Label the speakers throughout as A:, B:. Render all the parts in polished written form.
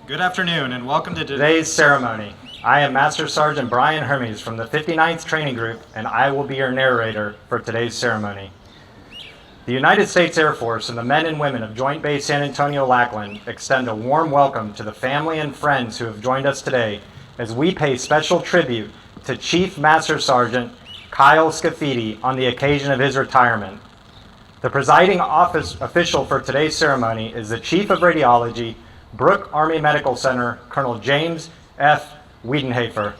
A: Good afternoon and welcome to
B: Today's ceremony. I am Master Sergeant Brian Hermes from the 59th Training Group, and I will be your narrator for today's ceremony. The United States Air Force and the men and women of Joint Base San Antonio-Lackland extend a warm welcome to the family and friends who have joined us today as we pay special tribute to Chief Master Sergeant Kyle Scafidi on the occasion of his retirement. The presiding official for today's ceremony is the Chief of Radiology, Brooke Army Medical Center, Colonel James F. Wiedenhafer.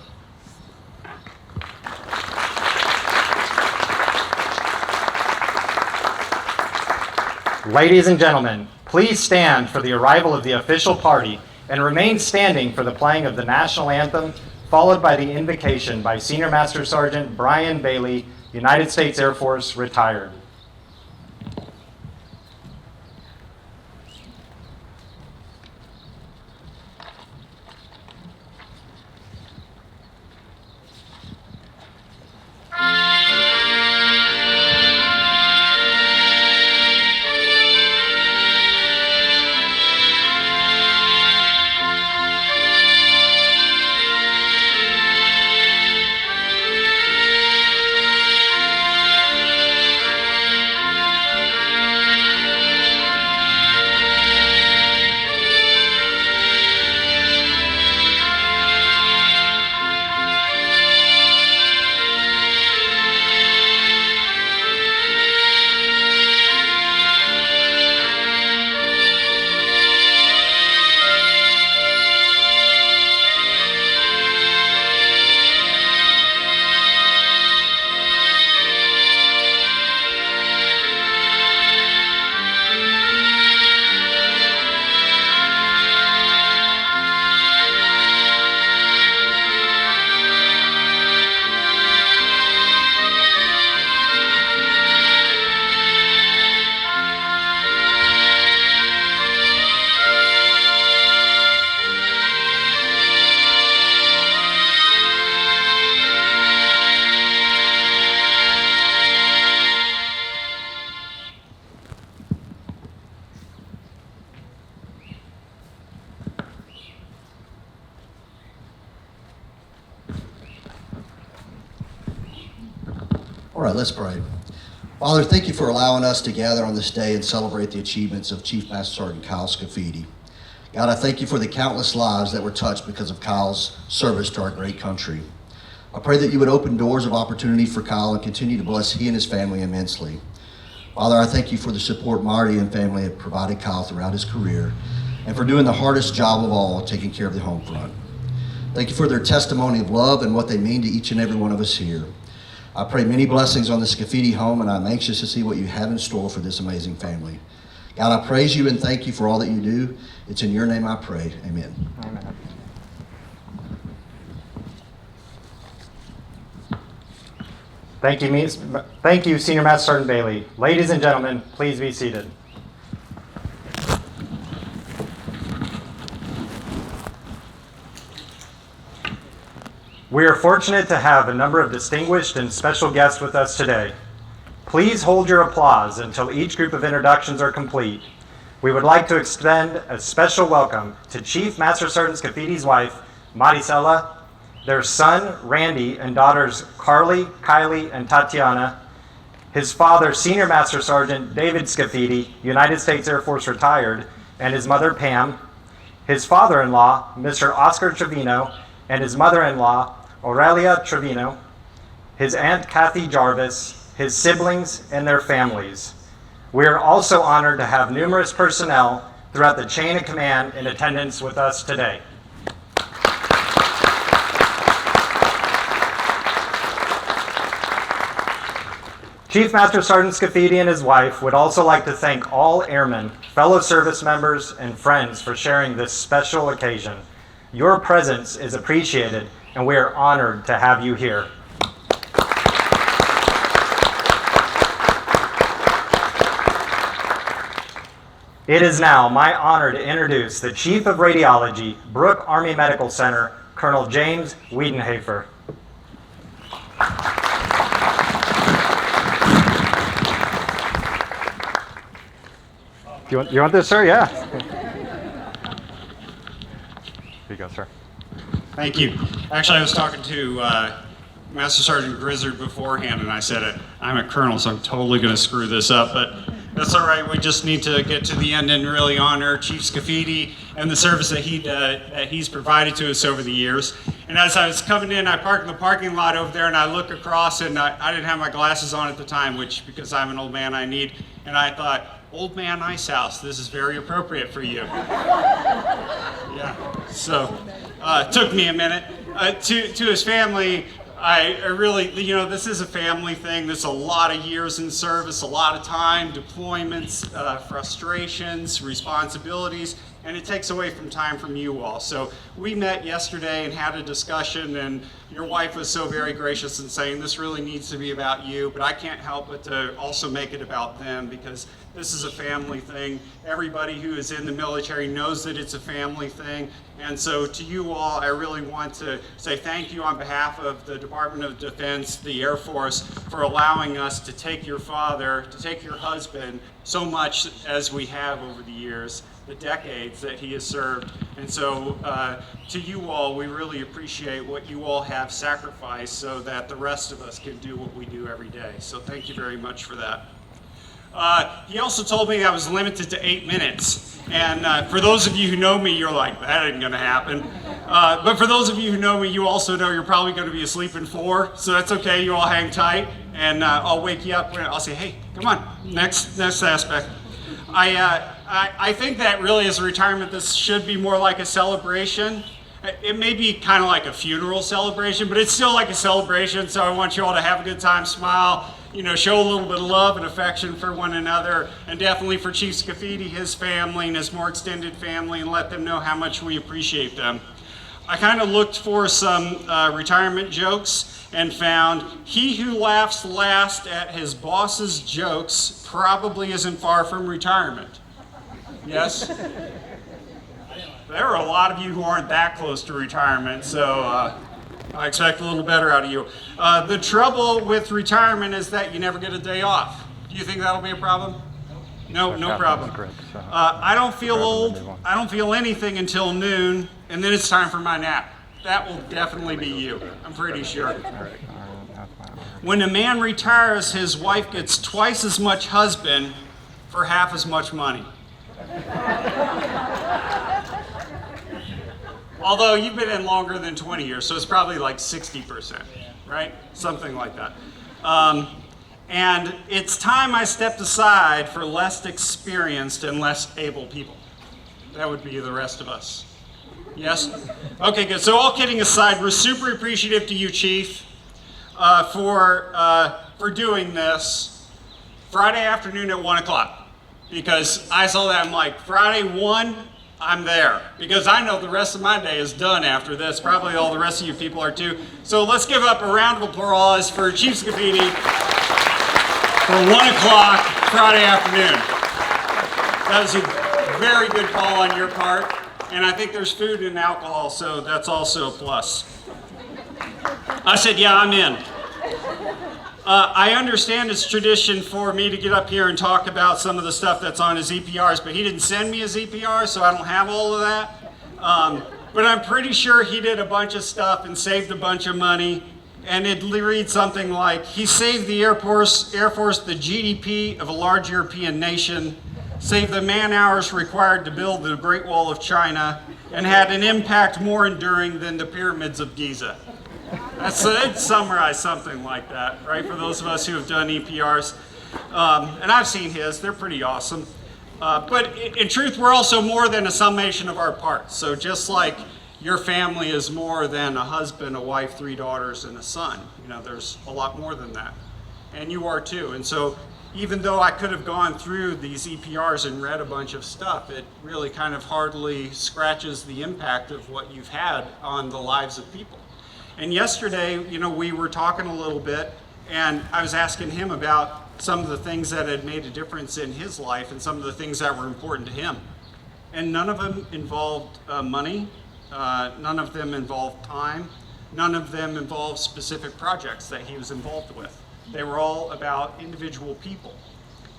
B: Ladies and gentlemen, please stand for the arrival of the official party and remain standing for the playing of the national anthem, followed by the invocation by Senior Master Sergeant Brian Bailey, United States Air Force, retired.
C: All right, let's pray. Father, thank you for allowing us to gather on this day and celebrate the achievements of Chief Master Sergeant Kyle Scafidi. God, I thank you for the countless lives that were touched because of Kyle's service to our great country. I pray that you would open doors of opportunity for Kyle and continue to bless he and his family immensely. Father, I thank you for the support Marty and family have provided Kyle throughout his career and for doing the hardest job of all, taking care of the home front. Thank you for their testimony of love and what they mean to each and every one of us here. I pray many blessings on the Scafidi home, and I'm anxious to see what you have in store for this amazing family. God, I praise you and thank you for all that you do. It's in your name I pray. Amen.
B: Amen. Thank you, Senior Master Sergeant Bailey. Ladies and gentlemen, please be seated. We are fortunate to have a number of distinguished and special guests with us today. Please hold your applause until each group of introductions are complete. We would like to extend a special welcome to Chief Master Sergeant Scafidi's wife, Maricela, their son, Randy, and daughters, Carly, Kylie, and Tatiana, his father, Senior Master Sergeant David Scafidi, United States Air Force retired, and his mother, Pam, his father-in-law, Mr. Oscar Trevino, and his mother-in-law, Aurelia Trevino, his aunt Kathy Jarvis, his siblings, and their families. We are also honored to have numerous personnel throughout the chain of command in attendance with us today. Chief Master Sergeant Scafidi and his wife would also like to thank all airmen, fellow service members, and friends for sharing this special occasion. Your presence is appreciated, and we are honored to have you here. It is now my honor to introduce the Chief of Radiology, Brooke Army Medical Center, Colonel James Wiedenhafer. You want this, sir? Yeah. you go, sir.
A: Thank you. Actually, I was talking to Master Sergeant Grizzard beforehand, and I said, I'm a colonel, so I'm totally going to screw this up, but that's all right. We just need to get to the end and really honor Chief Scafidi and the service that he's provided to us over the years. And as I was coming in, I parked in the parking lot over there, and I look across, and I didn't have my glasses on at the time, which, because I'm an old man, I need. And I thought, Old Man Ice House, this is very appropriate for you. Yeah, so it took me a minute. To his family, I really, this is a family thing. There's a lot of years in service, a lot of time, deployments, frustrations, responsibilities, and it takes away from time from you all. So we met yesterday and had a discussion, and your wife was so very gracious in saying this really needs to be about you, but I can't help but to also make it about them, because this is a family thing. Everybody who is in the military knows that it's a family thing. And so to you all, I really want to say thank you on behalf of the Department of Defense, the Air Force, for allowing us to take your father, to take your husband, so much as we have over the years, the decades that he has served. And so to you all, we really appreciate what you all have sacrificed so that the rest of us can do what we do every day. So thank you very much for that. He also told me I was limited to 8 minutes. And for those of you who know me, you're like, that ain't gonna happen. But for those of you who know me, you also know you're probably gonna be asleep in 4, so that's okay, you all hang tight, and I'll wake you up, and I'll say, hey, come on, next aspect. I think that really as a retirement, this should be more like a celebration. It may be kind of like a funeral celebration, but it's still like a celebration, so I want you all to have a good time, smile, show a little bit of love and affection for one another, and definitely for Chief Scafidi, his family, and his more extended family, and let them know how much we appreciate them. I kind of looked for some retirement jokes and found, he who laughs last at his boss's jokes probably isn't far from retirement. Yes? There are a lot of you who aren't that close to retirement, so I expect a little better out of you. The trouble with retirement is that you never get a day off. Do you think that'll be a problem? No, no problem. I don't feel old. I don't feel anything until noon, and then it's time for my nap. That will definitely be you. I'm pretty sure. When a man retires, his wife gets twice as much husband for half as much money. Although you've been in longer than 20 years, so it's probably like 60%, right? Something like that. And it's time I stepped aside for less experienced and less able people. That would be the rest of us. Yes? Okay, good. So all kidding aside, we're super appreciative to you, Chief, for doing this Friday afternoon at 1 o'clock. Because I saw that, I'm like, Friday 1, I'm there. Because I know the rest of my day is done after this. Probably all the rest of you people are too. So let's give up a round of applause for Chief Scafidi for 1 o'clock Friday afternoon. That was a very good call on your part. And I think there's food and alcohol, so that's also a plus. I said, yeah, I'm in. I understand it's tradition for me to get up here and talk about some of the stuff that's on his EPRs, but he didn't send me his EPR, so I don't have all of that. But I'm pretty sure he did a bunch of stuff and saved a bunch of money. And it reads something like, he saved the Air Force the GDP of a large European nation, saved the man hours required to build the Great Wall of China, and had an impact more enduring than the pyramids of Giza. It'd summarize something like that, right, for those of us who have done EPRs. And I've seen his, they're pretty awesome. But in truth, we're also more than a summation of our parts. So just like your family is more than a husband, a wife, 3 daughters, and a son, there's a lot more than that. And you are too. And so even though I could have gone through these EPRs and read a bunch of stuff, it really kind of hardly scratches the impact of what you've had on the lives of people. And yesterday, we were talking a little bit, and I was asking him about some of the things that had made a difference in his life and some of the things that were important to him. And none of them involved money, none of them involved time, none of them involved specific projects that he was involved with. They were all about individual people,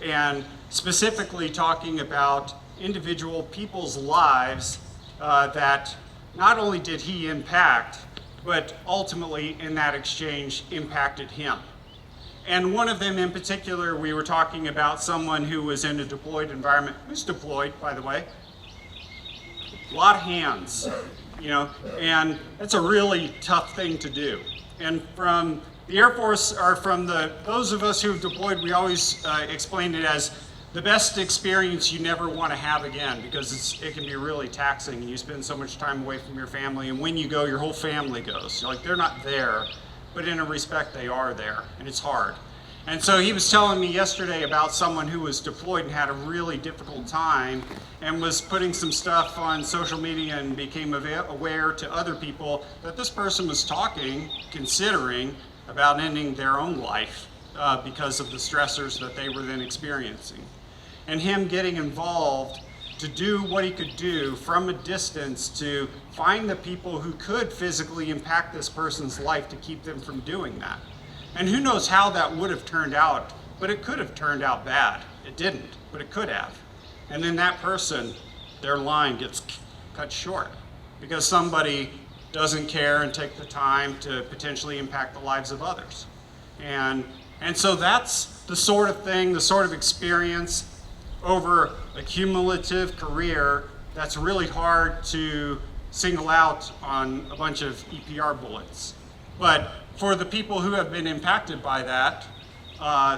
A: and specifically talking about individual people's lives that not only did he impact, but ultimately in that exchange impacted him. And one of them in particular, we were talking about someone who was in a deployed environment. Who's deployed, by the way? A lot of hands, you know, and it's a really tough thing to do. And from the Air Force, or from those of us who have deployed, we always explained it as the best experience you never want to have again, because it can be really taxing and you spend so much time away from your family, and when you go, your whole family goes. So, like, they're not there, but in a respect they are there, and it's hard. And so he was telling me yesterday about someone who was deployed and had a really difficult time and was putting some stuff on social media and became aware to other people that this person was considering about ending their own life because of the stressors that they were then experiencing. And him getting involved to do what he could do from a distance to find the people who could physically impact this person's life to keep them from doing that. And who knows how that would have turned out, but it could have turned out bad. It didn't, but it could have. And then that person, their line gets cut short because somebody doesn't care and take the time to potentially impact the lives of others. And so that's the sort of thing, the sort of experience over a cumulative career that's really hard to single out on a bunch of EPR bullets. But for the people who have been impacted by that,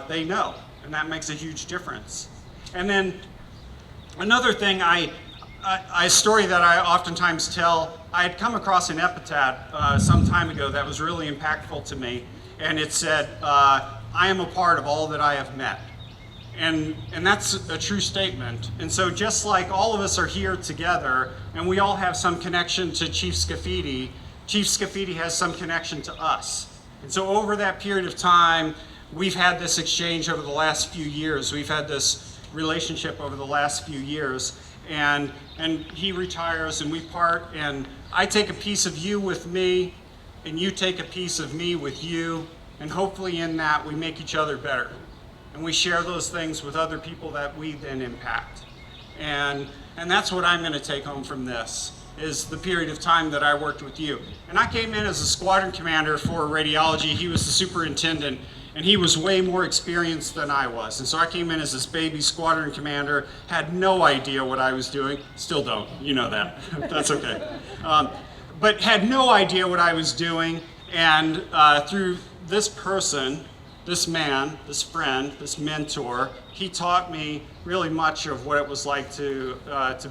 A: they know, and that makes a huge difference. And then another thing, a story that I oftentimes tell, I had come across an epitaph some time ago that was really impactful to me, and it said, I am a part of all that I have met. And that's a true statement. And so just like all of us are here together, and we all have some connection to Chief Scafidi, Chief Scafidi has some connection to us. And so over that period of time, we've had this exchange over the last few years. We've had this relationship over the last few years. And he retires and we part, and I take a piece of you with me, and you take a piece of me with you, and hopefully in that we make each other better. And we share those things with other people that we then impact. And that's what I'm going to take home from this, is the period of time that I worked with you. And I came in as a squadron commander for radiology. He was the superintendent, and he was way more experienced than I was. And so I came in as this baby squadron commander, had no idea what I was doing. Still don't, you know that. That's okay. But had no idea what I was doing, and through this person, this man, this friend, this mentor, he taught me really much of what it was like to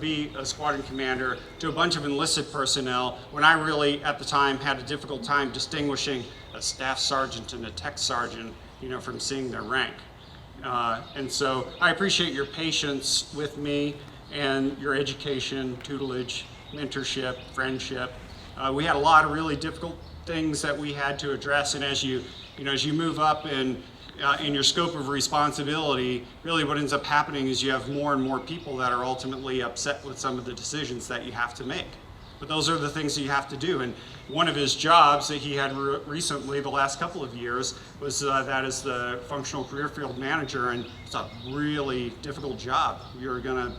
A: be a squadron commander to a bunch of enlisted personnel when I really, at the time, had a difficult time distinguishing a staff sergeant and a tech sergeant, you know, from seeing their rank. And so I appreciate your patience with me and your education, tutelage, mentorship, friendship. We had a lot of really difficult things that we had to address, and as you move up in your scope of responsibility, really what ends up happening is you have more and more people that are ultimately upset with some of the decisions that you have to make. But those are the things that you have to do. And one of his jobs that he had recently, the last couple of years, was that as the functional career field manager, and it's a really difficult job. You're going to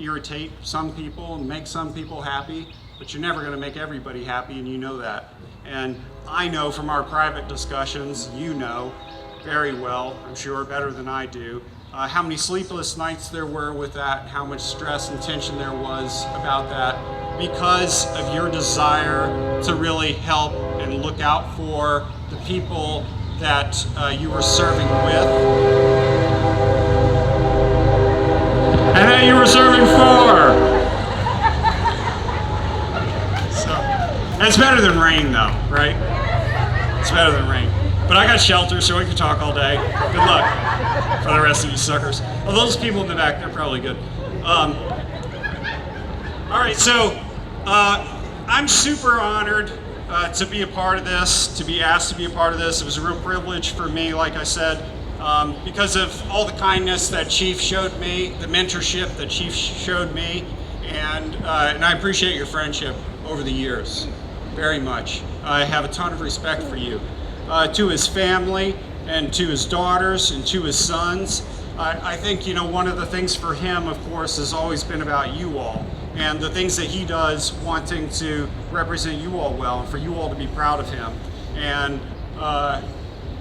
A: irritate some people and make some people happy, but you're never going to make everybody happy, and you know that. And I know from our private discussions, you know very well, I'm sure, better than I do, how many sleepless nights there were with that, how much stress and tension there was about that, because of your desire to really help and look out for the people that you were serving with, and that you were serving for. It's better than rain, though, right? It's better than rain. But I got shelter, so we can talk all day. Good luck for the rest of you suckers. Oh, those people in the back, they're probably good. All right, so I'm super honored to be a part of this, to be asked to be a part of this. It was a real privilege for me, like I said, because of all the kindness that Chief showed me, the mentorship that Chief showed me, and I appreciate your friendship over the years. Very much. I have a ton of respect for you. To his family and to his daughters and to his sons, I think, one of the things for him, of course, has always been about you all and the things that he does, wanting to represent you all well, and for you all to be proud of him. And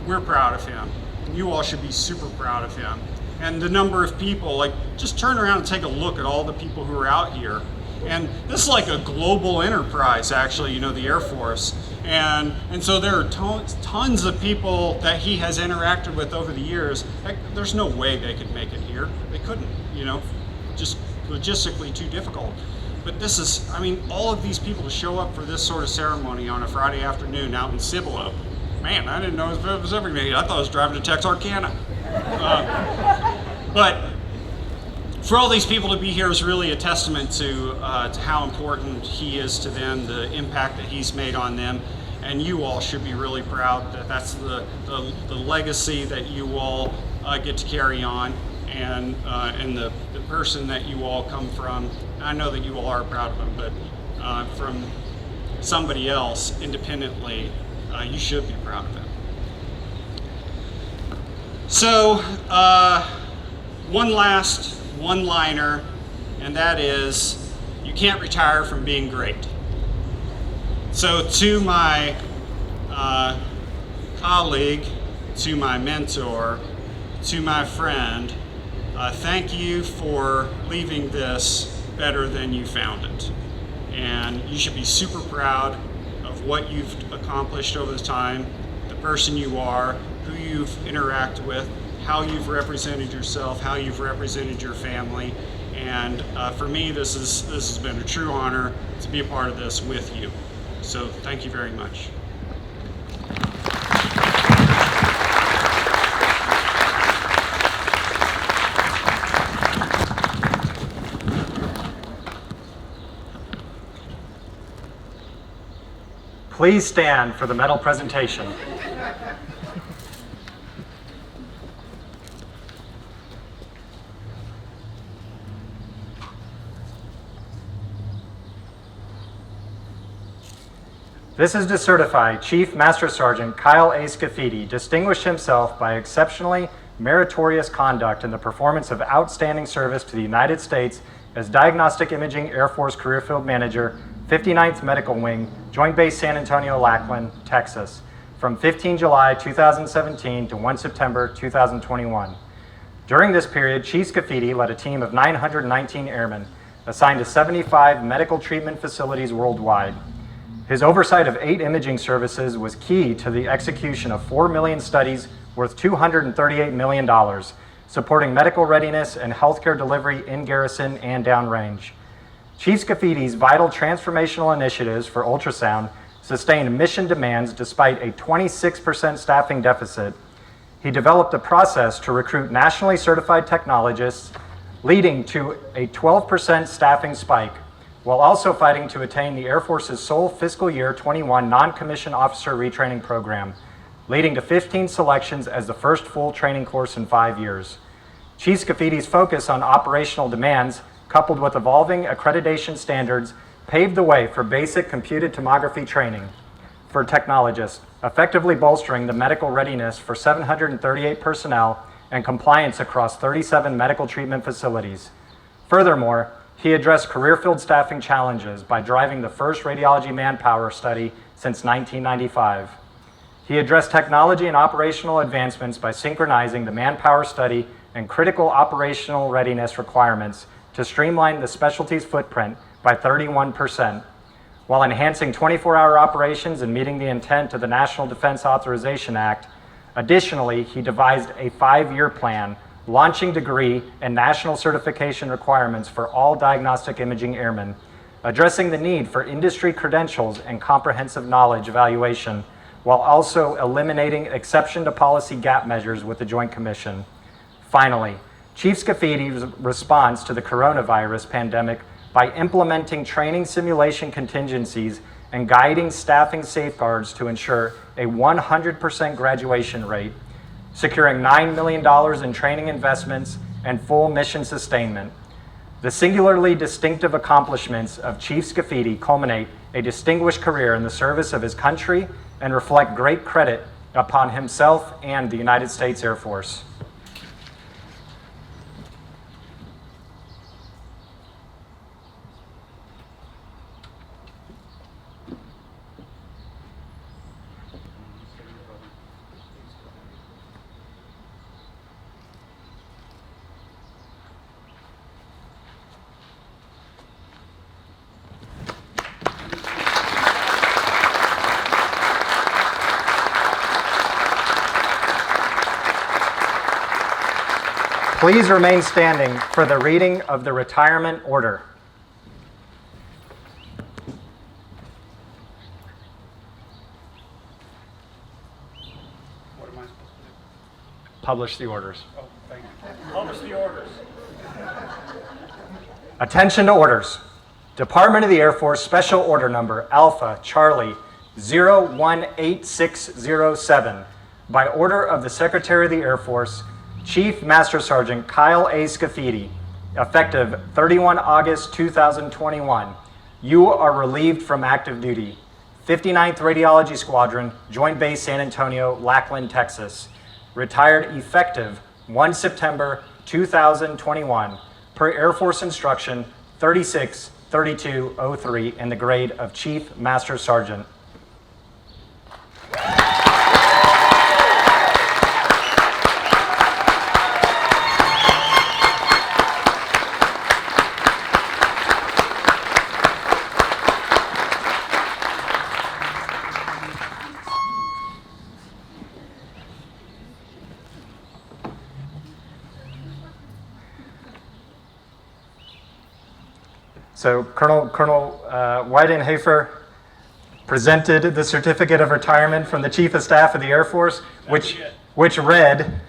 A: we're proud of him. You all should be super proud of him. And the number of people, like, just turn around and take a look at all the people who are out here. And this is like a global enterprise, actually, you know, the Air Force. And so there are tons of people that he has interacted with over the years. Like, there's no way they could make it here. They couldn't, you know, just logistically too difficult. But this is, I mean, all of these people to show up for this sort of ceremony on a Friday afternoon out in Cibolo. Man, I didn't know it was every day. I thought I was driving to Texarkana. But for all these people to be here is really a testament to how important he is to them, the impact that he's made on them, and you all should be really proud that that's the legacy that you all get to carry on, and the person that you all come from. I know that you all are proud of him, but from somebody else independently, you should be proud of him. So, one last one-liner, and that is, you can't retire from being great. So to my colleague, to my mentor, to my friend, thank you for leaving this better than you found it. And you should be super proud of what you've accomplished over the time, the person you are, who you've interacted with, how you've represented yourself, how you've represented your family. And for me, this has been a true honor to be a part of this with you. So thank you very much.
B: Please stand for the medal presentation. This is to certify Chief Master Sergeant Kyle A. Scafidi distinguished himself by exceptionally meritorious conduct in the performance of outstanding service to the United States as Diagnostic Imaging Air Force Career Field Manager, 59th Medical Wing, Joint Base San Antonio, Lackland, Texas, from 15 July 2017 to 1 September 2021. During this period, Chief Scafidi led a team of 919 airmen assigned to 75 medical treatment facilities worldwide. His oversight of 8 imaging services was key to the execution of 4 million studies worth $238 million, supporting medical readiness and healthcare delivery in garrison and downrange. Chief Scafidi's vital transformational initiatives for ultrasound sustained mission demands despite a 26% staffing deficit. He developed a process to recruit nationally certified technologists, leading to a 12% staffing spike, while also fighting to attain the Air Force's sole fiscal year 21 non-commissioned officer retraining program, leading to 15 selections as the first full training course in 5 years. Chief Scafidi's focus on operational demands, coupled with evolving accreditation standards, paved the way for basic computed tomography training for technologists, effectively bolstering the medical readiness for 738 personnel and compliance across 37 medical treatment facilities. Furthermore, he addressed career field staffing challenges by driving the first radiology manpower study since 1995. He addressed technology and operational advancements by synchronizing the manpower study and critical operational readiness requirements to streamline the specialty's footprint by 31%, while enhancing 24-hour operations and meeting the intent of the National Defense Authorization Act. Additionally, he devised a 5-year plan launching degree and national certification requirements for all diagnostic imaging airmen, addressing the need for industry credentials and comprehensive knowledge evaluation, while also eliminating exception to policy gap measures with the Joint Commission. Finally, Chief Scafidi's response to the coronavirus pandemic by implementing training simulation contingencies and guiding staffing safeguards to ensure a 100% graduation rate, securing $9 million in training investments and full mission sustainment. The singularly distinctive accomplishments of Chief Scafidi culminate a distinguished career in the service of his country and reflect great credit upon himself and the United States Air Force. Please remain standing for the reading of the retirement order.
A: What am I supposed to do?
B: Publish the orders.
A: Oh, thank you. Publish the orders.
B: Attention to orders. Department of the Air Force Special Order Number Alpha Charlie 018607. By order of the Secretary of the Air Force, Chief Master Sergeant Kyle A. Scafidi, effective 31 August 2021, you are relieved from active duty. 59th Radiology Squadron, Joint Base San Antonio, Lackland, Texas. Retired effective 1 September 2021, per Air Force Instruction 363203 in the grade of Chief Master Sergeant. So Colonel Weidenhofer presented the certificate of retirement from the Chief of Staff of the Air Force, which read,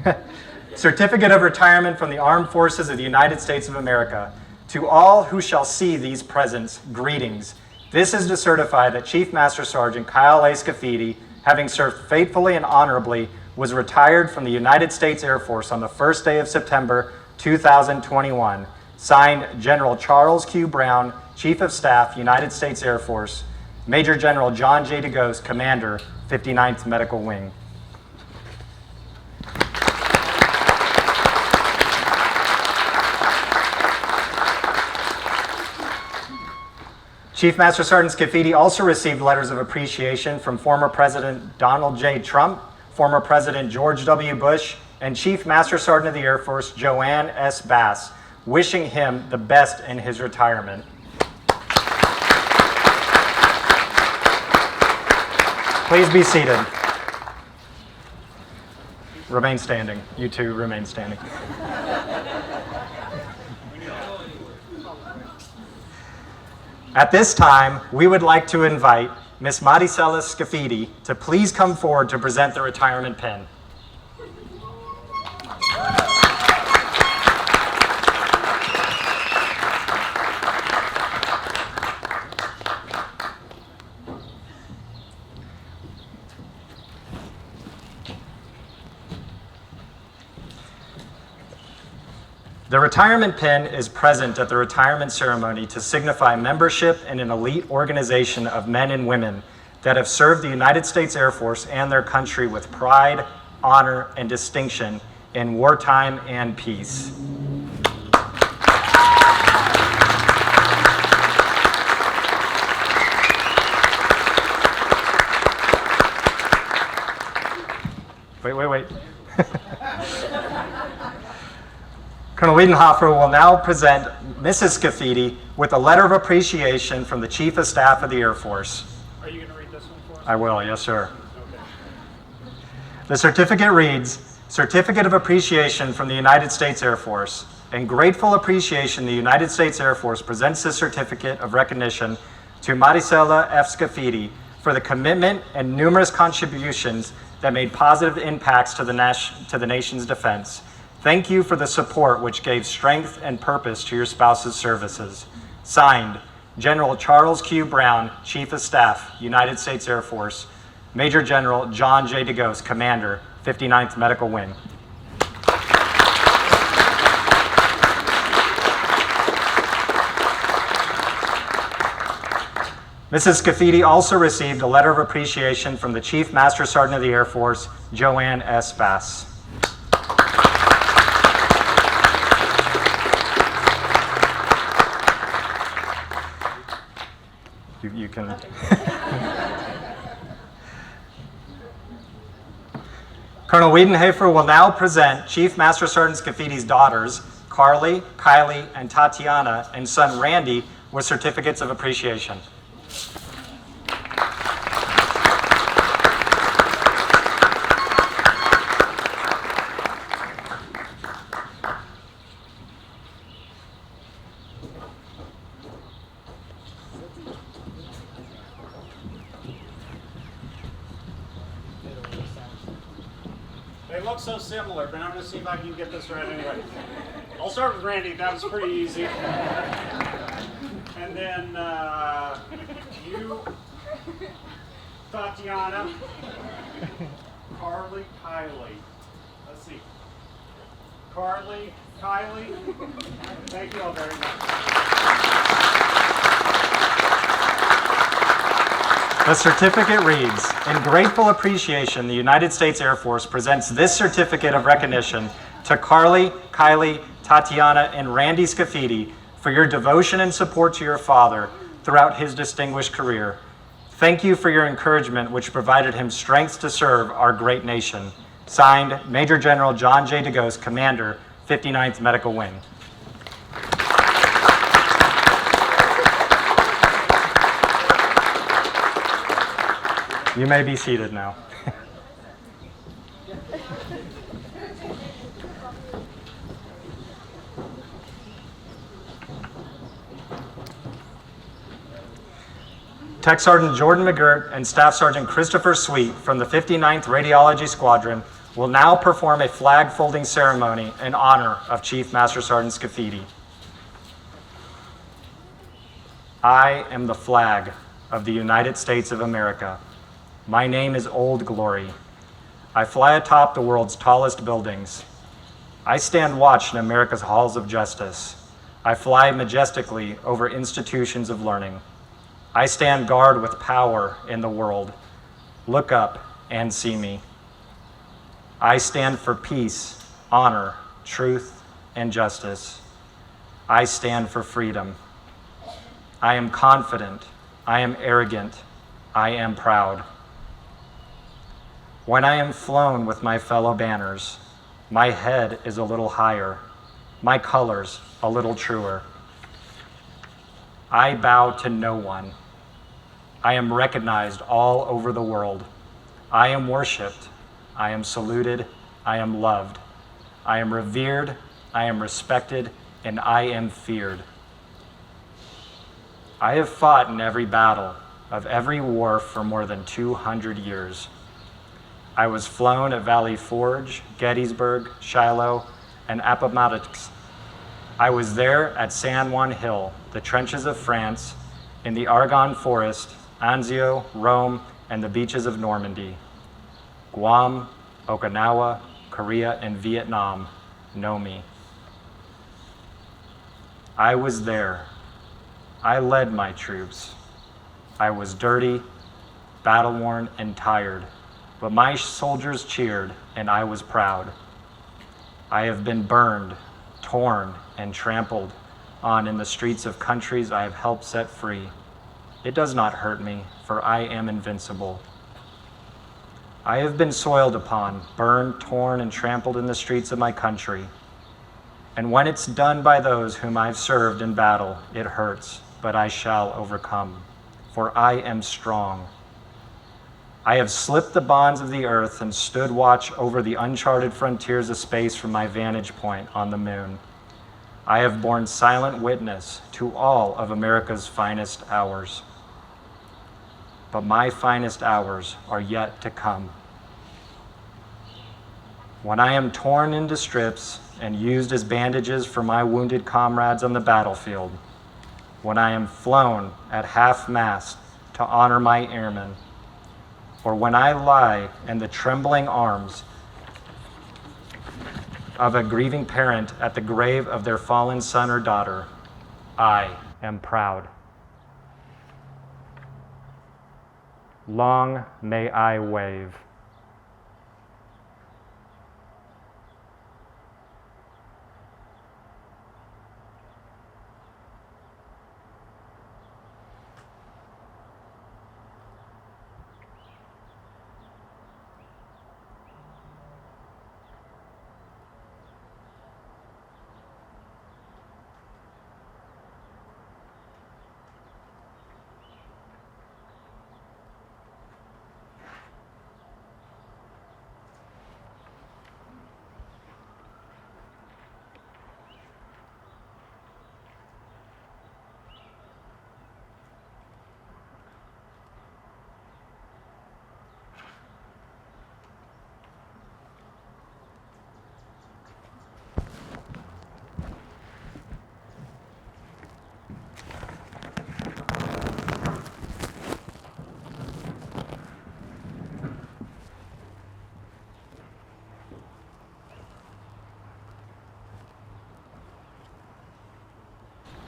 B: Certificate of Retirement from the Armed Forces of the United States of America. To all who shall see these presents, greetings. This is to certify that Chief Master Sergeant Kyle A. Scafidi, having served faithfully and honorably, was retired from the United States Air Force on the first day of September 2021. Signed, General Charles Q. Brown, Chief of Staff, United States Air Force. Major General John J. DeGose, Commander, 59th Medical Wing. Chief Master Sergeant Scafidi also received letters of appreciation from former President Donald J. Trump, former President George W. Bush, and Chief Master Sergeant of the Air Force Joanne S. Bass, wishing him the best in his retirement. Please be seated. Remain standing. You two remain standing. At this time, we would like to invite Ms. Maricela Scafidi to please come forward to present the retirement pin. The retirement pin is present at the retirement ceremony to signify membership in an elite organization of men and women that have served the United States Air Force and their country with pride, honor, and distinction in wartime and peace. Wait. Colonel Wiedenhofer will now present Mrs. Scafidi with a letter of appreciation from the Chief of Staff of the Air Force.
A: Are you going to read this one for us?
B: I will, yes, sir.
A: Okay.
B: The certificate reads, Certificate of Appreciation from the United States Air Force. In grateful appreciation, the United States Air Force presents this certificate of recognition to Maricela F. Scafidi for the commitment and numerous contributions that made positive impacts to the nation's defense. Thank you for the support which gave strength and purpose to your spouse's services. Signed, General Charles Q. Brown, Chief of Staff, United States Air Force. Major General John J. DeGose, Commander, 59th Medical Wing. Mrs. Scafidi also received a letter of appreciation from the Chief Master Sergeant of the Air Force, Joanne S. Bass. You can. Colonel Wiedenhofer will now present Chief Master Sergeant Scafidi's daughters, Carly, Kylie, and Tatiana, and son Randy, with certificates of appreciation.
A: look so similar, but I'm going to see if I can get this right anyway. I'll start with Randy. That was pretty easy. And then you, Tatiana, Carly, Kylie. Let's see. Carly, Kylie. Thank you all very much.
B: The certificate reads, "In grateful appreciation, the United States Air Force presents this certificate of recognition to Carly, Kylie, Tatiana, and Randy Scafidi for your devotion and support to your father throughout his distinguished career. Thank you for your encouragement, which provided him strength to serve our great nation." Signed, Major General John J. DeGose, Commander, 59th Medical Wing. You may be seated now. Tech Sergeant Jordan McGirt and Staff Sergeant Christopher Sweet from the 59th Radiology Squadron will now perform a flag folding ceremony in honor of Chief Master Sergeant Scafidi. I am the flag of the United States of America. My name is Old Glory. I fly atop the world's tallest buildings. I stand watch in America's halls of justice. I fly majestically over institutions of learning. I stand guard with power in the world. Look up and see me. I stand for peace, honor, truth, and justice. I stand for freedom. I am confident. I am arrogant. I am proud. When I am flown with my fellow banners, my head is a little higher, my colors a little truer. I bow to no one. I am recognized all over the world. I am worshiped. I am saluted. I am loved. I am revered. I am respected. And I am feared. I have fought in every battle of every war for more than 200 years. I was flown at Valley Forge, Gettysburg, Shiloh, and Appomattox. I was there at San Juan Hill, the trenches of France, in the Argonne Forest, Anzio, Rome, and the beaches of Normandy. Guam, Okinawa, Korea, and Vietnam know me. I was there. I led my troops. I was dirty, battle-worn, and tired, but my soldiers cheered, and I was proud. I have been burned, torn, and trampled on in the streets of countries I have helped set free. It does not hurt me, for I am invincible. I have been soiled upon, burned, torn, and trampled in the streets of my country. And when it's done by those whom I've served in battle, it hurts, but I shall overcome, for I am strong. I have slipped the bonds of the earth and stood watch over the uncharted frontiers of space from my vantage point on the moon. I have borne silent witness to all of America's finest hours. But my finest hours are yet to come. When I am torn into strips and used as bandages for my wounded comrades on the battlefield, when I am flown at half-mast to honor my airmen, or when I lie in the trembling arms of a grieving parent at the grave of their fallen son or daughter, I am proud. Long may I wave.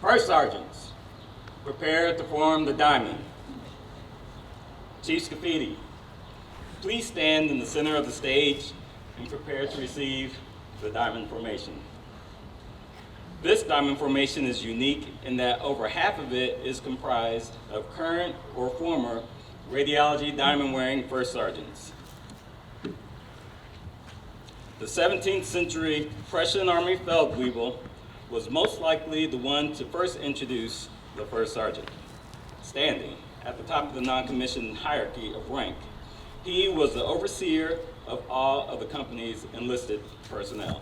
D: First sergeants, prepare to form the diamond. Chief Scafidi, please stand in the center of the stage and prepare to receive the diamond formation. This diamond formation is unique in that over half of it is comprised of current or former radiology diamond-wearing first sergeants. The 17th century Prussian Army Feldwebel was most likely the one to first introduce the first sergeant. Standing at the top of the non-commissioned hierarchy of rank, he was the overseer of all of the company's enlisted personnel.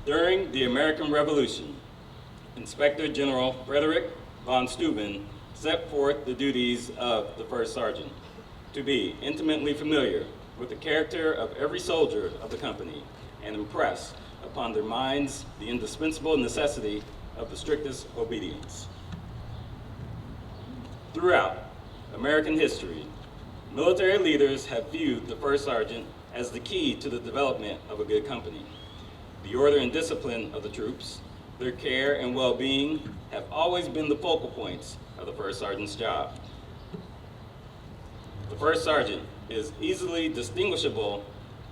D: During the American Revolution, Inspector General Frederick von Steuben set forth the duties of the first sergeant: to be intimately familiar with the character of every soldier of the company and impress upon their minds the indispensable necessity of the strictest obedience. Throughout American history, military leaders have viewed the first sergeant as the key to the development of a good company. The order and discipline of the troops, their care and well-being have always been the focal points of the first sergeant's job. The first sergeant is easily distinguishable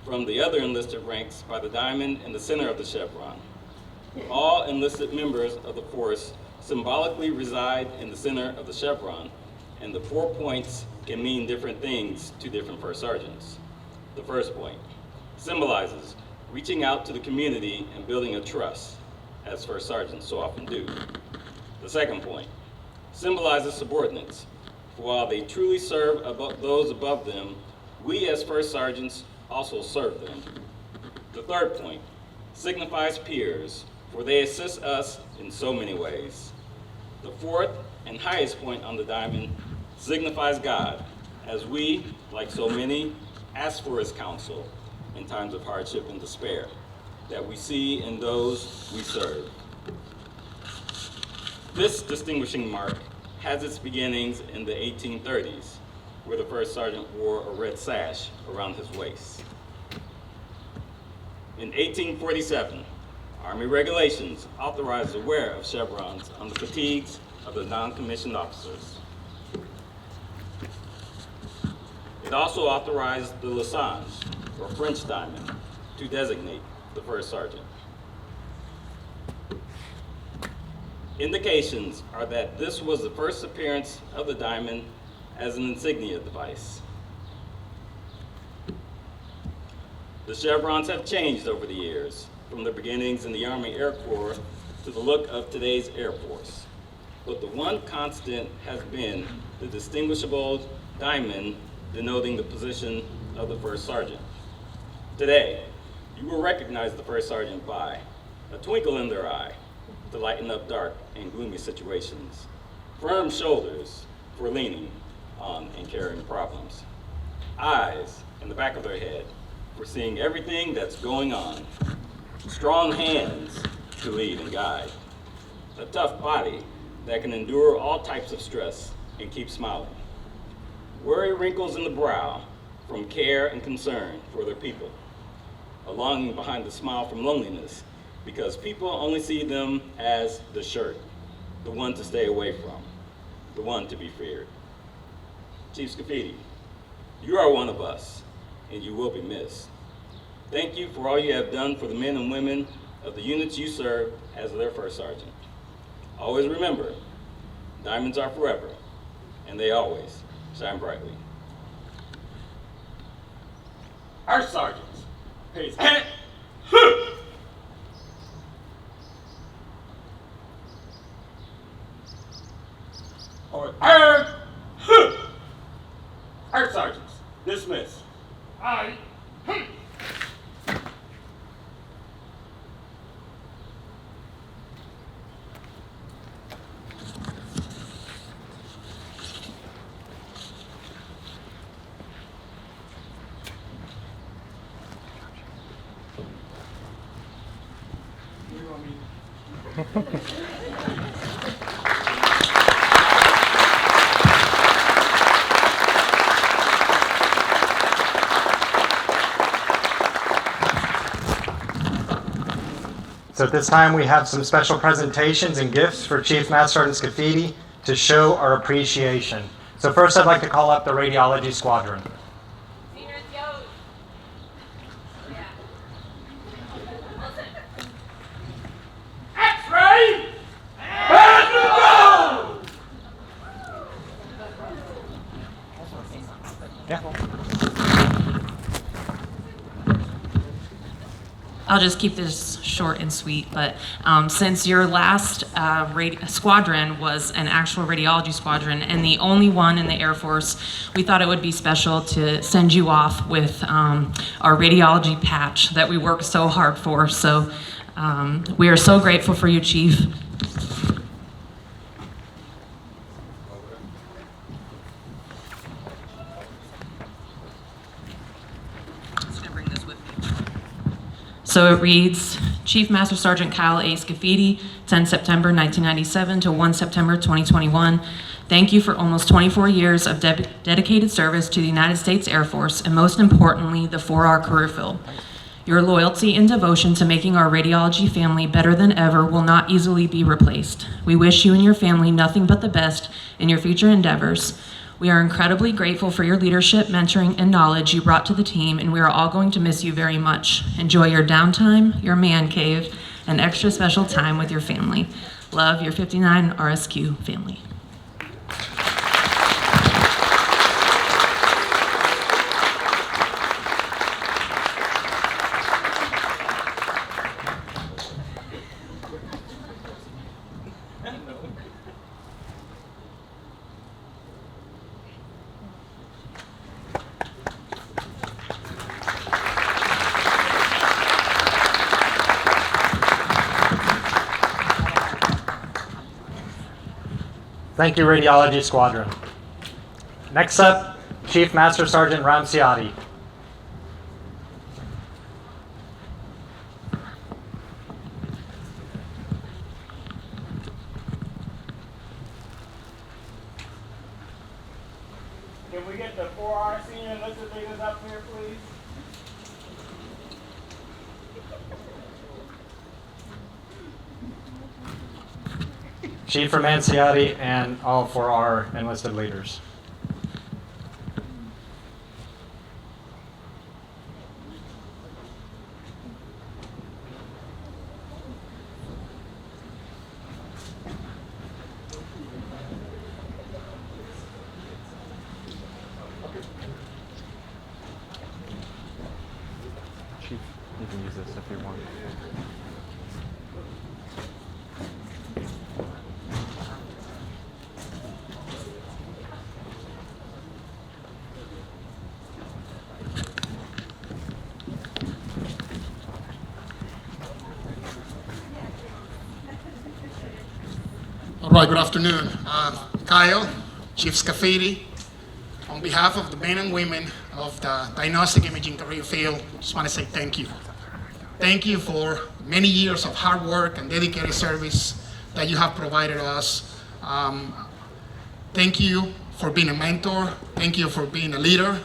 D: from the other enlisted ranks by the diamond in the center of the chevron. All enlisted members of the force symbolically reside in the center of the chevron, and the 4 points can mean different things to different first sergeants. The first point symbolizes reaching out to the community and building a trust, as first sergeants so often do. The second point symbolizes subordinates, for while they truly serve those above them, we as first sergeants also serve them. The third point signifies peers, for they assist us in so many ways. The fourth and highest point on the diamond signifies God, as we, like so many, ask for his counsel in times of hardship and despair that we see in those we serve. This distinguishing mark has its beginnings in the 1830s, where the first sergeant wore a red sash around his waist. In 1847, Army regulations authorized the wear of chevrons on the fatigues of the non-commissioned officers. It also authorized the laçon, or French diamond, to designate the first sergeant. Indications are that this was the first appearance of the diamond as an insignia device. The chevrons have changed over the years, from their beginnings in the Army Air Corps to the look of today's Air Force. But the one constant has been the distinguishable diamond denoting the position of the first sergeant. Today, you will recognize the first sergeant by a twinkle in their eye to lighten up dark and gloomy situations, firm shoulders for leaning on and carrying problems, eyes in the back of their head for seeing everything that's going on, strong hands to lead and guide, a tough body that can endure all types of stress and keep smiling, worry wrinkles in the brow from care and concern for their people, a longing behind the smile from loneliness because people only see them as the shirt, the one to stay away from, the one to be feared. Chief Scafidi, you are one of us, and you will be missed. Thank you for all you have done for the men and women of the units you serve as their first sergeant. Always remember, diamonds are forever, and they always shine brightly. Our sergeants, please. Or our sergeants, dismiss. Aye.
B: So at this time, we have some special presentations and gifts for Chief Master Sergeant Scafidi to show our appreciation. So first, I'd like to call up the Radiology Squadron.
E: X-ray! Back to go!
F: I'll just keep this short and sweet, but since your last squadron was an actual radiology squadron and the only one in the Air Force, we thought it would be special to send you off with our radiology patch that we worked so hard for. So we are so grateful for you, Chief. So it reads, Chief Master Sergeant Kyle A. Scafidi, 10 September 1997 to 1 September 2021. Thank you for almost 24 years of dedicated service to the United States Air Force, and most importantly, the 4R career field. Your loyalty and devotion to making our radiology family better than ever will not easily be replaced. We wish you and your family nothing but the best in your future endeavors. We are incredibly grateful for your leadership, mentoring, and knowledge you brought to the team, and we are all going to miss you very much. Enjoy your downtime, your man cave, and extra special time with your family. Love, your 59 RSQ family.
B: Thank you, Radiology Squadron. Next up, Chief Master Sergeant Ramsiati.
E: Can we get the 4R senior enlisted leaders up here, please?
B: Chief Ramsiati and all 4R enlisted leaders.
G: Chief, you can use this if you want.
H: All right, good afternoon. Kyle, Chief Scafidi, on behalf of the men and women of the diagnostic imaging career field, just want to say thank you. Thank you for many years of hard work and dedicated service that you have provided us. Thank you for being a mentor. Thank you for being a leader.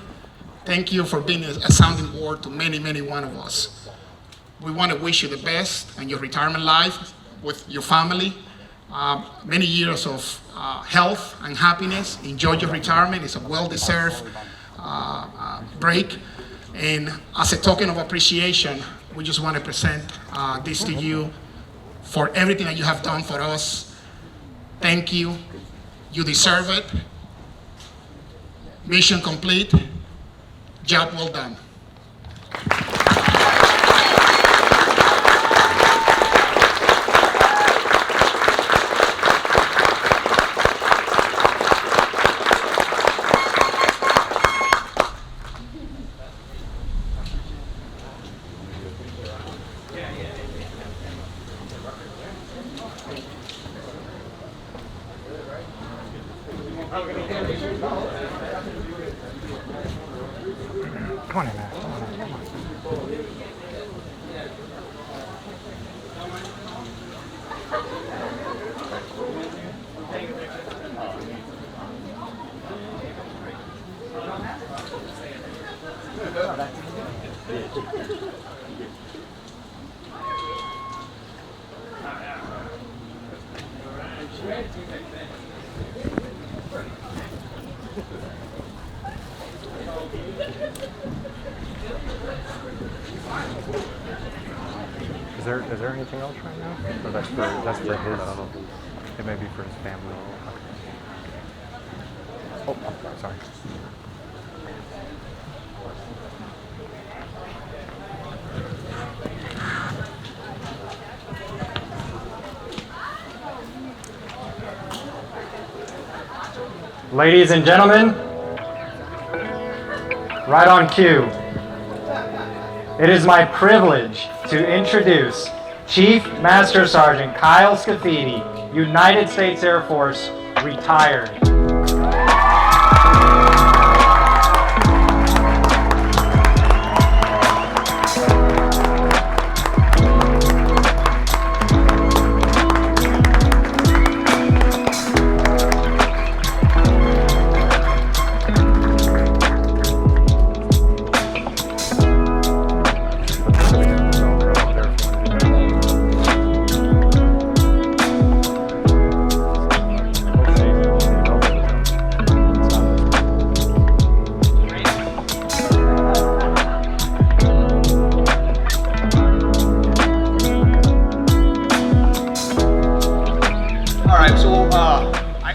H: Thank you for being a sounding board to many, many one of us. We want to wish you the best in your retirement life with your family. Many years of health and happiness. Enjoy your retirement. It's a well-deserved break. And as a token of appreciation, we just want to present this to you for everything that you have done for us. Thank you. You deserve it. Mission complete. Job well done.
B: Come on in, man. Come on in. Come on.
G: Is there anything else right now? Or that's for his. It may be for his family. Oh, sorry.
B: Ladies and gentlemen, right on cue. It is my privilege to introduce Chief Master Sergeant Kyle Scafidi, United States Air Force, retired.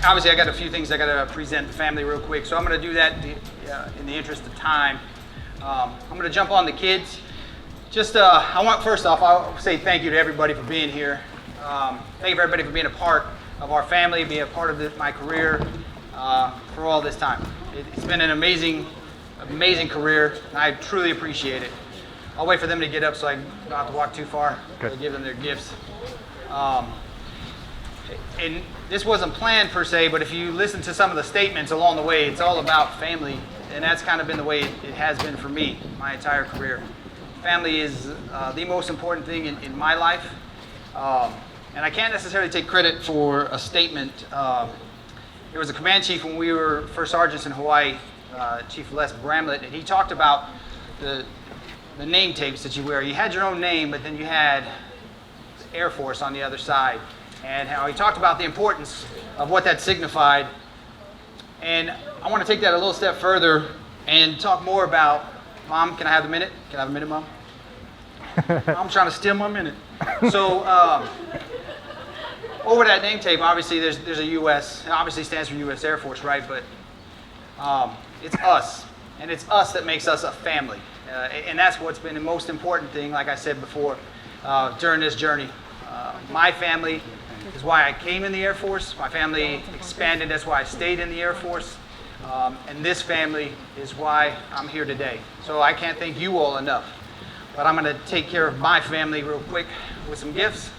I: Obviously, I got a few things I got to present the family real quick, so I'm going to do that in the interest of time. I'm going to jump on the kids. Just, first off, I'll say thank you to everybody for being here. Thank you for everybody for being a part of our family, being a part of my career for all this time. It's been an amazing career, and I truly appreciate it. I'll wait for them to get up so I don't have to walk too far to give them their gifts. And this wasn't planned per se, but if you listen to some of the statements along the way, it's all about family, and that's kind of been the way it has been for me my entire career. Family is the most important thing in my life, and I can't necessarily take credit for a statement. There was a command chief when we were first sergeants in Hawaii, Chief Les Bramlett, and he talked about the name tapes that you wear. You had your own name, but then you had Air Force on the other side. And how he talked about the importance of what that signified. And I want to take that a little step further and talk more about, Mom, can I have a minute? Can I have a minute, Mom? I'm trying to steal my minute. So over that name tape, obviously there's a U.S., it obviously stands for U.S. Air Force, right? But it's us, and it's us that makes us a family. And that's what's been the most important thing, like I said before, during this journey. My family is why I came in the Air Force. My family expanded, that's why I stayed in the Air Force. And this family is why I'm here today. So I can't thank you all enough. But I'm going to take care of my family real quick with some gifts.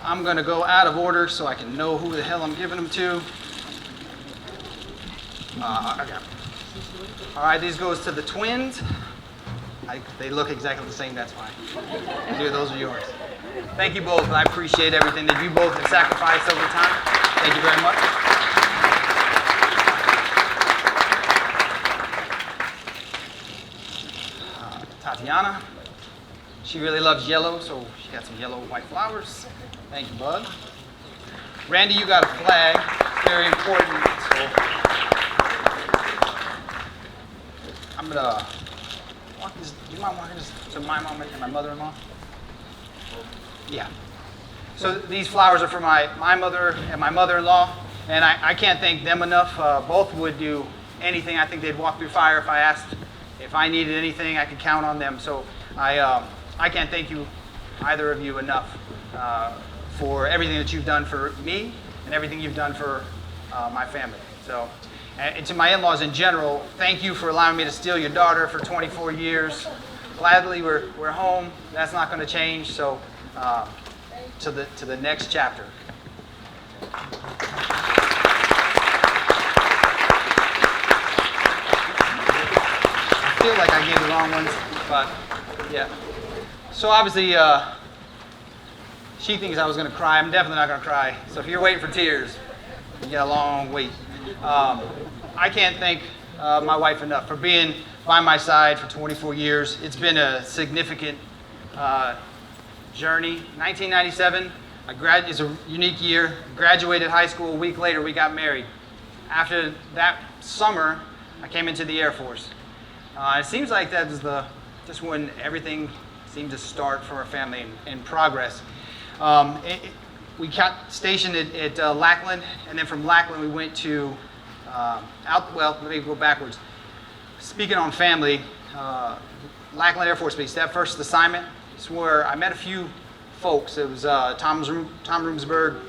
I: I'm going to go out of order so I can know who the hell I'm giving them to. Okay. All right, these goes to the twins. They look exactly the same, that's fine. Here, those are yours. Thank you both. I appreciate everything that you both have sacrificed over time. Thank you very much. Tatiana, she really loves yellow, so she got some yellow white flowers. Thank you, bud. Randy, you got a flag. Very important. So I'm gonna walk this. Do you mind walking this to my mom and my mother-in-law? Yeah. So these flowers are for my mother and my mother-in-law, and I can't thank them enough. Both would do anything. I think they'd walk through fire if I asked. If I needed anything, I could count on them. So I can't thank you, either of you, enough for everything that you've done for me and everything you've done for my family. So, and to my in-laws in general, thank you for allowing me to steal your daughter for 24 years. Gladly, we're home. That's not going to change. So, to the next chapter. I feel like I gave the wrong ones, but yeah. So obviously, she thinks I was going to cry. I'm definitely not going to cry. So if you're waiting for tears, you got a long wait. I can't thank my wife enough for being by my side for 24 years. It's been a significant journey. 1997, It's a unique year. Graduated high school. A week later, we got married. After that summer, I came into the Air Force. It seems like that was just when everything seemed to start for our family and progress. We got stationed at Lackland, and then from Lackland we went to let me go backwards. Speaking on family, Lackland Air Force Base, that first assignment is where I met a few folks. It was Tom Roomsberg,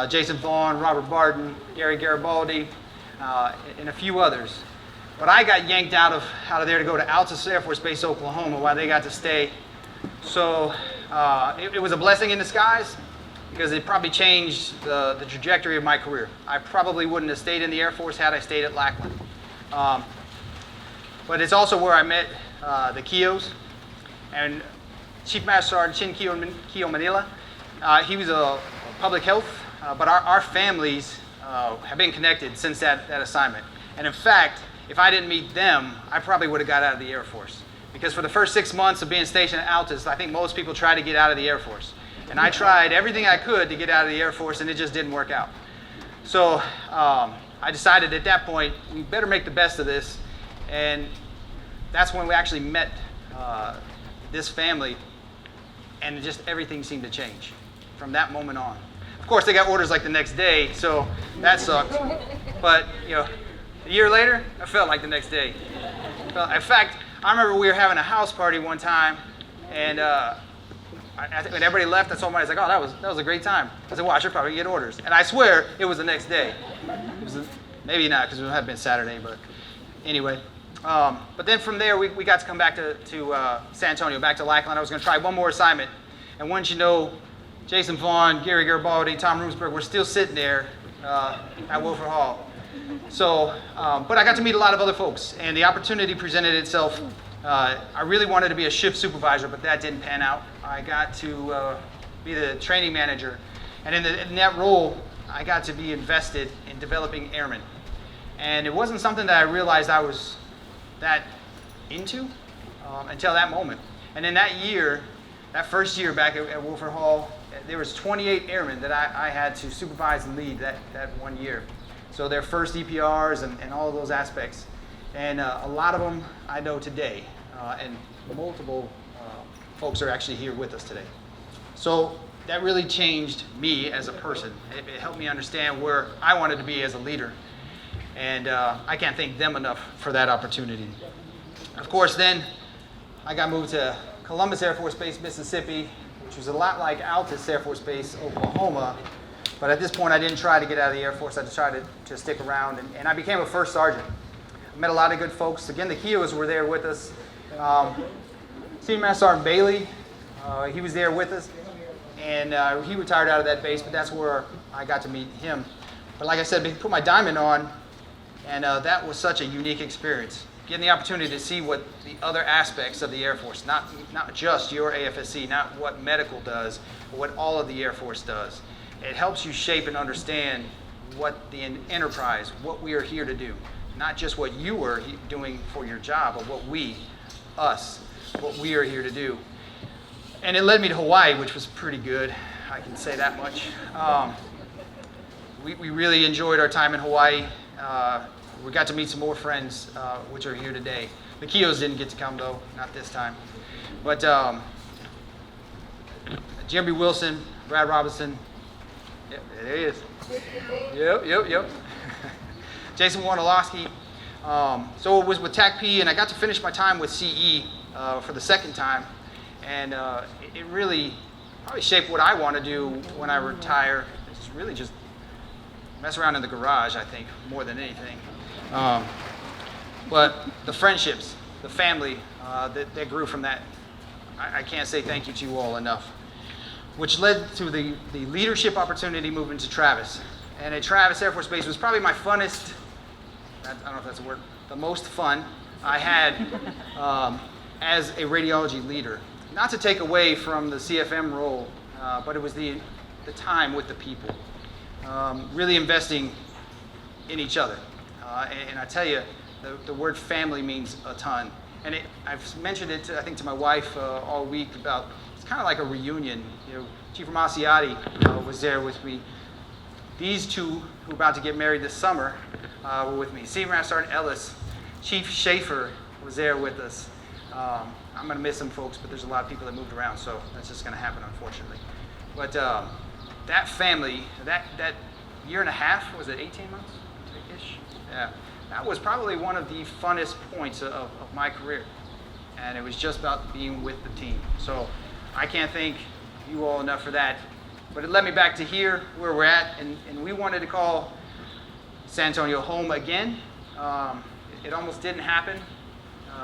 I: Jason Vaughn, Robert Barton, Gary Garibaldi, and a few others. But I got yanked out of there to go to Altus Air Force Base, Oklahoma, while they got to stay. So it was a blessing in disguise, because it probably changed the trajectory of my career. I probably wouldn't have stayed in the Air Force had I stayed at Lackland. But it's also where I met the Keos, and Chief Master Sergeant Chin Keo Manila. He was a public health, but our families have been connected since that assignment. And in fact, if I didn't meet them, I probably would have got out of the Air Force. Because for the first 6 months of being stationed at Altus, I think most people try to get out of the Air Force. And I tried everything I could to get out of the Air Force, and it just didn't work out. So I decided at that point, we better make the best of this. And that's when we actually met this family, and just everything seemed to change from that moment on. Of course, they got orders like the next day, so that sucked. But a year later, I felt like the next day. In fact, I remember we were having a house party one time, and when everybody left, I told my, I was like, "Oh, that was a great time." I said, "Well, I should probably get orders." And I swear, it was the next day. Maybe not, because it had been Saturday, but anyway. But then from there, we got to come back to San Antonio, back to Lackland. I was going to try one more assignment. And once you know, Jason Vaughn, Gary Garibaldi, Tom Roomsberg were still sitting there at Wilford Hall. So, but I got to meet a lot of other folks, and the opportunity presented itself. I really wanted to be a shift supervisor, but that didn't pan out. I got to be the training manager, and in that role, I got to be invested in developing airmen. And it wasn't something that I realized I was that into until that moment. And in that year, that first year back at Wilford Hall, there was 28 airmen that I had to supervise and lead that one year. So their first EPRs and all of those aspects. And a lot of them I know today, and multiple folks are actually here with us today. So that really changed me as a person. It helped me understand where I wanted to be as a leader. And I can't thank them enough for that opportunity. Of course, then I got moved to Columbus Air Force Base, Mississippi, which was a lot like Altus Air Force Base, Oklahoma. But at this point, I didn't try to get out of the Air Force. I decided to stick around, and I became a first sergeant. I met a lot of good folks. Again, the Keos were there with us. Senior Master Sergeant Bailey, he was there with us. And he retired out of that base, but that's where I got to meet him. But like I said, I put my diamond on, and that was such a unique experience. Getting the opportunity to see what the other aspects of the Air Force, not just your AFSC, not what medical does, but what all of the Air Force does. It helps you shape and understand what the enterprise, what we are here to do. Not just what you were doing for your job, but what we are here to do. And it led me to Hawaii, which was pretty good. I can say that much. We really enjoyed our time in Hawaii. We got to meet some more friends, which are here today. The Keos didn't get to come, though, not this time. But Jeremy Wilson, Brad Robinson, yep, there he is. Yep. Jason Warnilowski. So it was with TAC-P, and I got to finish my time with CE for the second time. And it really probably shaped what I want to do when I retire. It's really just mess around in the garage, I think, more than anything. But the friendships, the family that grew from that, I can't say thank you to you all enough. Which led to the leadership opportunity moving to Travis. And at Travis Air Force Base was probably my funnest, I don't know if that's a word, the most fun I had as a radiology leader. Not to take away from the CFM role, but it was the time with the people. Really investing in each other. And I tell you, the word family means a ton. And I've mentioned it, I think, to my wife all week about it's kind of like a reunion. Chief Ramasiati was there with me. These two who are about to get married this summer were with me. Senior Master Sergeant Ellis, Chief Schaefer was there with us. I'm going to miss some folks, but there's a lot of people that moved around, so that's just going to happen, unfortunately. But that family, that year and a half, was it 18 months-ish? Yeah, that was probably one of the funnest points of my career. And it was just about being with the team. So I can't thank you all enough for that. But it led me back to here, where we're at, and we wanted to call San Antonio home again. It almost didn't happen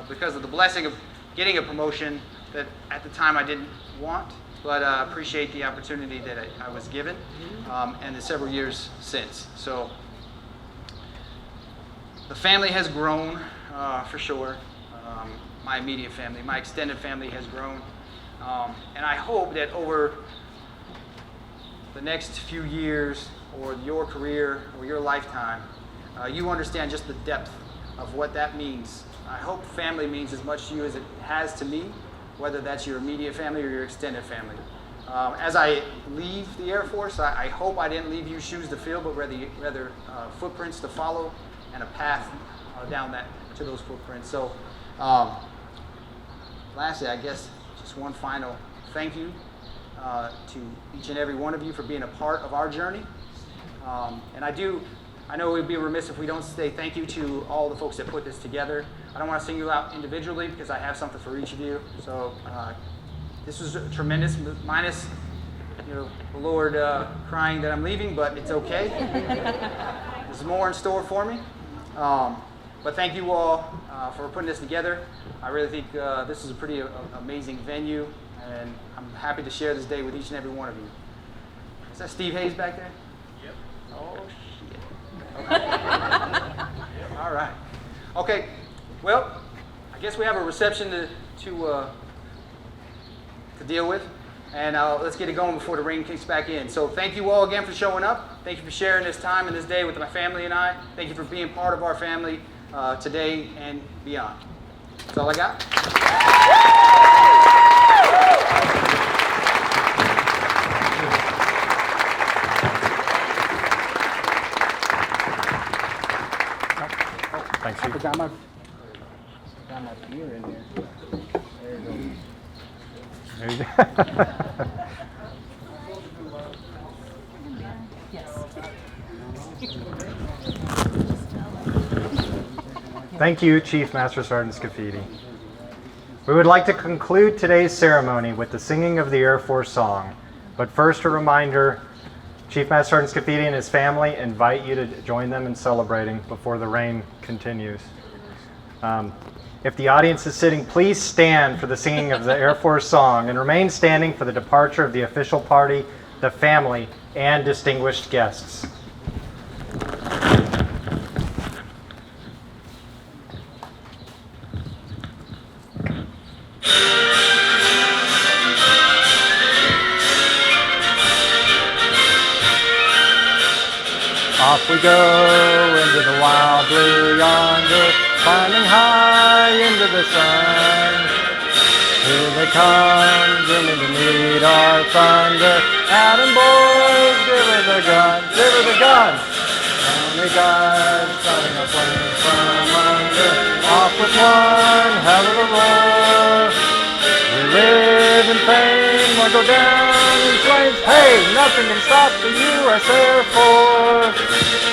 I: because of the blessing of getting a promotion that at the time I didn't want, but appreciate the opportunity that I was given and the several years since. So the family has grown for sure. My immediate family, my extended family has grown. And I hope that over the next few years or your career or your lifetime, you understand just the depth of what that means. I hope family means as much to you as it has to me, whether that's your immediate family or your extended family. As I leave the Air Force, I hope I didn't leave you shoes to fill, but rather footprints to follow and a path down to those footprints. So lastly, I guess just one final thank you to each and every one of you for being a part of our journey. And I know we'd be remiss if we don't say thank you to all the folks that put this together. I don't want to single out individually because I have something for each of you. So this was tremendous, minus the Lord crying that I'm leaving, but it's okay. There's more in store for me. But thank you all for putting this together. I really think this is a pretty amazing venue, and I'm happy to share this day with each and every one of you. Is that Steve Hayes back there? Yep. Oh, shit. Okay. All right. Okay. Well, I guess we have a reception to deal with, and let's get it going before the rain kicks back in. So thank you all again for showing up. Thank you for sharing this time and this day with my family and I. Thank you for being part of our family today and beyond. That's all I got.
B: Thanks, Chief.
E: I got my beer in there. There you go.
B: There you go. Thank you, Chief Master Sergeant Scafidi. We would like to conclude today's ceremony with the singing of the Air Force song. But first, a reminder, Chief Master Sergeant Scafidi and his family invite you to join them in celebrating before the rain continues. If the audience is sitting, please stand for the singing of the Air Force song and remain standing for the departure of the official party, the family, and distinguished guests. Off we go into the wild blue yonder, climbing high into the sun. Here they come, bringing to meet our thunder. Adam boys, give her the gun, give her the gun. Only guys starting a flame from under. Off with one hell of a roar. We live in fame or go down in flames. Hey, nothing can stop the U.S. Air Force.